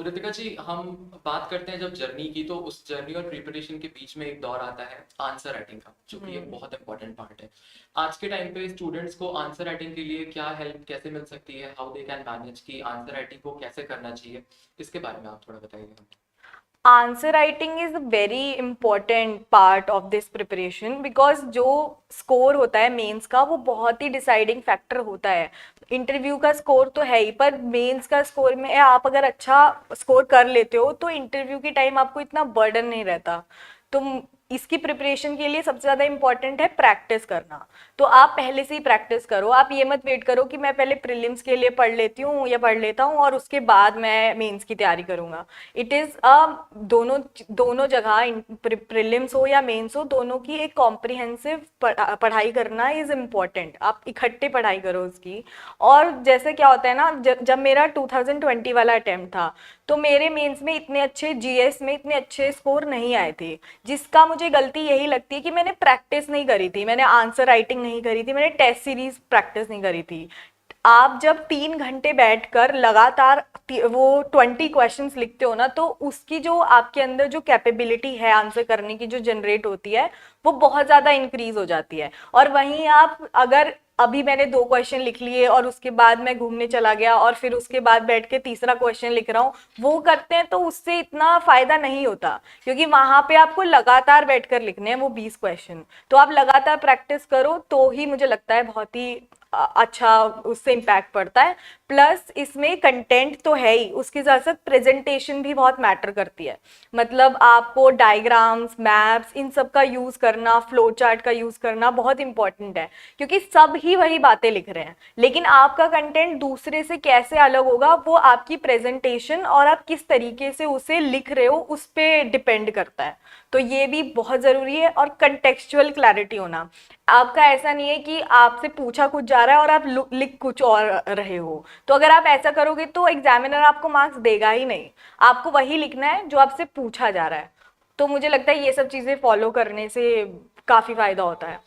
रितिका जी, हम बात करते हैं जब जर्नी की, तो उस जर्नी और प्रिपरेशन के बीच में एक दौर आता है आंसर राइटिंग का, जो कि एक हम्म। बहुत इंपॉर्टेंट पार्ट है। आज के टाइम पे स्टूडेंट्स को आंसर राइटिंग के लिए क्या हेल्प कैसे मिल सकती है, हाउ दे कैन मैनेज कि आंसर राइटिंग को कैसे करना चाहिए, इसके बारे में आप थोड़ा बताइए हमें। Answer writing is a very important part of this preparation because जो स्कोर होता है मेंस का वो बहुत ही डिसाइडिंग फैक्टर होता है। इंटरव्यू का स्कोर तो है ही, पर मेंस का स्कोर में आप अगर अच्छा स्कोर कर लेते हो तो इंटरव्यू के टाइम आपको इतना बर्डन नहीं रहता। तो इसकी प्रिपरेशन के लिए सबसे ज़्यादा इंपॉर्टेंट है प्रैक्टिस करना। तो आप पहले से ही प्रैक्टिस करो, आप ये मत वेट करो कि मैं पहले प्रीलिम्स के लिए पढ़ लेती हूँ या पढ़ लेता हूँ और उसके बाद मैं मेंस की तैयारी करूँगा। इट इज़ दोनों दोनों जगह, प्रीलिम्स हो या मेंस हो, दोनों की एक कॉम्प्रिहेंसिव पढ़ाई करना इज़ इम्पॉर्टेंट। आप इकट्ठे पढ़ाई करो उसकी। और जैसे क्या होता है ना, जब मेरा 2020 वाला अटेम्प्ट था तो मेरे मेंस में इतने अच्छे, जीएस में इतने अच्छे स्कोर नहीं आए थे। जिसका मुझे गलती यही लगती है कि मैंने प्रैक्टिस नहीं करी थी, मैंने आंसर राइटिंग नहीं करी थी, मैंने टेस्ट सीरीज प्रैक्टिस नहीं करी थी। आप जब 3 घंटे बैठकर लगातार वो 20 क्वेश्चंस लिखते हो ना, तो उसकी जो आपके अंदर जो कैपेबिलिटी है आंसर करने की जो जनरेट होती है वो बहुत ज़्यादा इंक्रीज हो जाती है। और वहीं आप अगर अभी मैंने 2 क्वेश्चन लिख लिए और उसके बाद मैं घूमने चला गया और फिर उसके बाद बैठ के तीसरा क्वेश्चन लिख रहा हूँ, वो करते हैं तो उससे इतना फायदा नहीं होता। क्योंकि वहां पे आपको लगातार बैठकर लिखने हैं वो 20 क्वेश्चन। तो आप लगातार प्रैक्टिस करो तो ही मुझे लगता है बहुत ही अच्छा उससे इम्पैक्ट पड़ता है। प्लस इसमें कंटेंट तो है ही, उसके साथ साथ प्रेजेंटेशन भी बहुत मैटर करती है। मतलब आपको डायग्राम्स, मैप्स, इन सब का यूज़ करना, फ्लो चार्ट का यूज़ करना बहुत इंपॉर्टेंट है। क्योंकि सब ही वही बातें लिख रहे हैं, लेकिन आपका कंटेंट दूसरे से कैसे अलग होगा वो आपकी प्रेजेंटेशन और आप किस तरीके से उसे लिख रहे हो उस पर डिपेंड करता है। तो ये भी बहुत ज़रूरी है। और कंटेक्चुअल क्लैरिटी होना, आपका ऐसा नहीं है कि आपसे पूछा कुछ जा रहा है और आप लिख कुछ और रहे हो। तो अगर आप ऐसा करोगे तो एग्जामिनर आपको मार्क्स देगा ही नहीं। आपको वही लिखना है जो आपसे पूछा जा रहा है। तो मुझे लगता है ये सब चीज़ें फॉलो करने से काफ़ी फायदा होता है।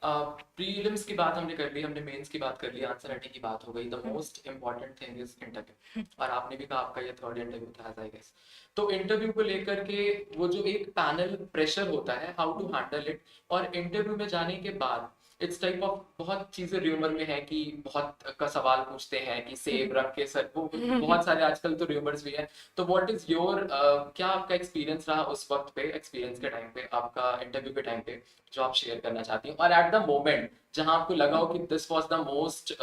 प्रीलिम्स की बात हमने कर ली, हमने मेंस की बात कर ली, आंसर राइटिंग की बात हो गई। The most important thing is interview, और आपने भी कहा आपका ये थर्ड इंटरव्यू था, आई गेस। तो इंटरव्यू को लेकर के वो जो एक पैनल प्रेशर होता है, हाउ टू हैंडल इट। और इंटरव्यू में जाने के बाद इट्स टाइप ऑफ बहुत चीजें र्यूमर में है कि बहुत का सवाल पूछते हैं कि सेब रख के सर, वो बहुत सारे आजकल तो र्यूमर्स भी हैं। तो व्हाट इज योर, क्या आपका एक्सपीरियंस रहा उस वक्त पे, एक्सपीरियंस के टाइम पे, आपका इंटरव्यू के टाइम पे, जो आप शेयर करना चाहती हो, और एट द मोमेंट जहां आपको लगा हो कि this was the most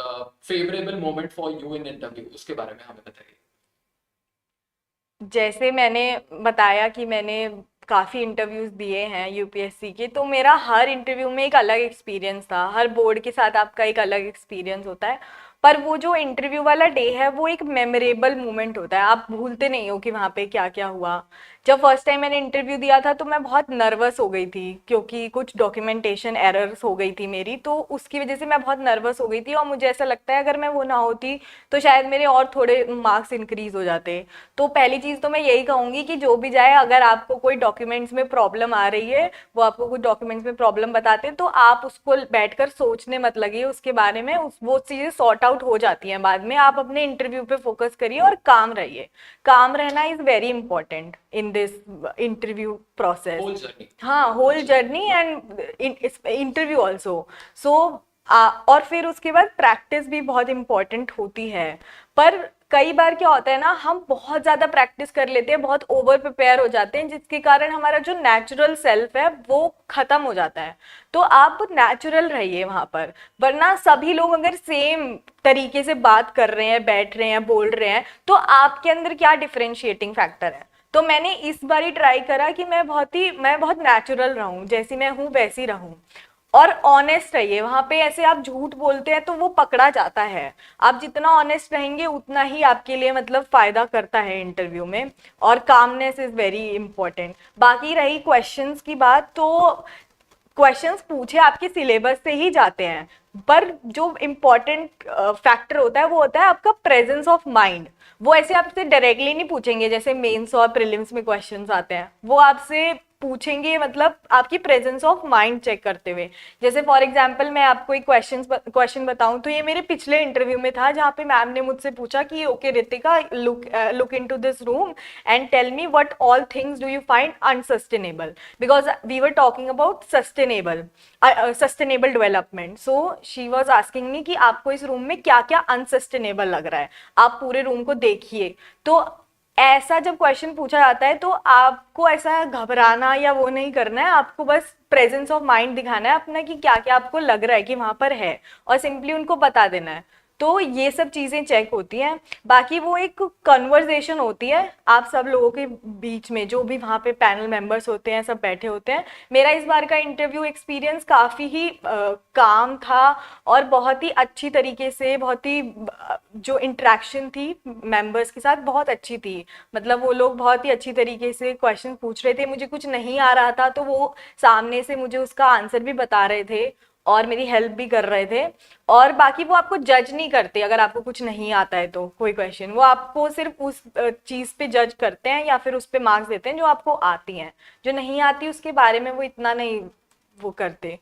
favourable moment for you in interview, उसके बारे में हमें बताइए। जैसे मैंने बताया कि मैंने काफ़ी इंटरव्यूज़ दिए हैं यूपीएससी के, तो मेरा हर इंटरव्यू में एक अलग एक्सपीरियंस था। हर बोर्ड के साथ आपका एक अलग एक्सपीरियंस होता है। पर वो जो इंटरव्यू वाला डे है वो एक मेमोरेबल मोमेंट होता है, आप भूलते नहीं हो कि वहाँ पे क्या क्या हुआ। जब फर्स्ट टाइम मैंने इंटरव्यू दिया था तो मैं बहुत नर्वस हो गई थी, क्योंकि कुछ डॉक्यूमेंटेशन एरर्स हो गई थी मेरी, तो उसकी वजह से मैं बहुत नर्वस हो गई थी। और मुझे ऐसा लगता है अगर मैं वो ना होती तो शायद मेरे और थोड़े मार्क्स इंक्रीज हो जाते। तो पहली चीज़ तो मैं यही कहूँगी कि जो भी जाए, अगर आपको कोई डॉक्यूमेंट्स में प्रॉब्लम आ रही है, वो आपको कुछ डॉक्यूमेंट्स में प्रॉब्लम बताते हैं, तो आप उसको बैठकर सोचने मत लगिए उसके बारे में। वो चीज़ें सॉर्ट आउट हो जाती हैं बाद में। आप अपने इंटरव्यू पे फोकस करिए और काम रहिए। काम रहना is very important in this interview process. Whole journey. हाँ, whole whole journey. Journey and interview also. So और फिर उसके बाद प्रैक्टिस भी बहुत इंपॉर्टेंट होती है। पर कई बार क्या होता है ना, हम बहुत ज़्यादा प्रैक्टिस कर लेते हैं, बहुत ओवर प्रिपेयर हो जाते हैं, जिसके कारण हमारा जो नेचुरल सेल्फ है वो खत्म हो जाता है। तो आप नेचुरल रहिए वहाँ पर। वरना सभी लोग अगर सेम तरीके से बात कर रहे हैं, बैठ रहे हैं, बोल रहे हैं, तो आपके अंदर क्या डिफरेंशिएटिंग फैक्टर है। तो मैंने इस बार ही ट्राई करा कि मैं बहुत नेचुरल रहूं, जैसी मैं हूँ वैसी रहूं। और ऑनेस्ट रहिए वहां पे। ऐसे आप झूठ बोलते हैं तो वो पकड़ा जाता है। आप जितना ऑनेस्ट रहेंगे उतना ही आपके लिए मतलब फायदा करता है इंटरव्यू में। और कामनेस इज वेरी इंपॉर्टेंट। बाकी रही क्वेश्चंस की बात, तो क्वेश्चंस पूछे आपके सिलेबस से ही जाते हैं। पर जो इम्पोर्टेंट फैक्टर होता है वो होता है आपका प्रेजेंस ऑफ माइंड। वो ऐसे आपसे डायरेक्टली नहीं पूछेंगे जैसे मेंस और प्रीलिम्स में क्वेश्चंस आते हैं। वो आपसे पूछेंगे मतलब आपकी प्रेजेंस ऑफ माइंड चेक करते हुए। जैसे फॉर एग्जांपल मैं आपको एक क्वेश्चन बताऊं तो ये मेरे पिछले इंटरव्यू में था, जहाँ पे मैम ने मुझसे पूछा कि okay Ritika, look into this room and tell me what all things do you find unsustainable, because we were talking about sustainable development. So she was asking me कि आपको इस रूम में क्या क्या अनसस्टेनेबल लग रहा है, आप पूरे रूम को देखिए। तो ऐसा जब क्वेश्चन पूछा जाता है तो आपको ऐसा घबराना या वो नहीं करना है, आपको बस प्रेजेंस ऑफ माइंड दिखाना है अपना कि क्या क्या आपको लग रहा है कि वहां पर है, और सिंपली उनको बता देना है। तो ये सब चीजें चेक होती हैं। बाकी वो एक कन्वर्सेशन होती है आप सब लोगों के बीच में, जो भी वहाँ पे पैनल मेंबर्स होते हैं सब बैठे होते हैं। मेरा इस बार का इंटरव्यू एक्सपीरियंस काफ़ी ही काम था, और बहुत ही अच्छी तरीके से, बहुत ही जो इंटरेक्शन थी मेंबर्स के साथ बहुत अच्छी थी। मतलब वो लोग बहुत ही अच्छी तरीके से क्वेश्चन पूछ रहे थे, मुझे कुछ नहीं आ रहा था तो वो सामने से मुझे उसका आंसर भी बता रहे थे और मेरी हेल्प भी कर रहे थे। और बाकी वो आपको जज नहीं करते अगर आपको कुछ नहीं आता है तो कोई क्वेश्चन, वो आपको सिर्फ उस चीज़ पे जज करते हैं या फिर उस पे मार्क्स देते हैं जो आपको आती हैं। जो नहीं आती उसके बारे में वो इतना नहीं वो करते।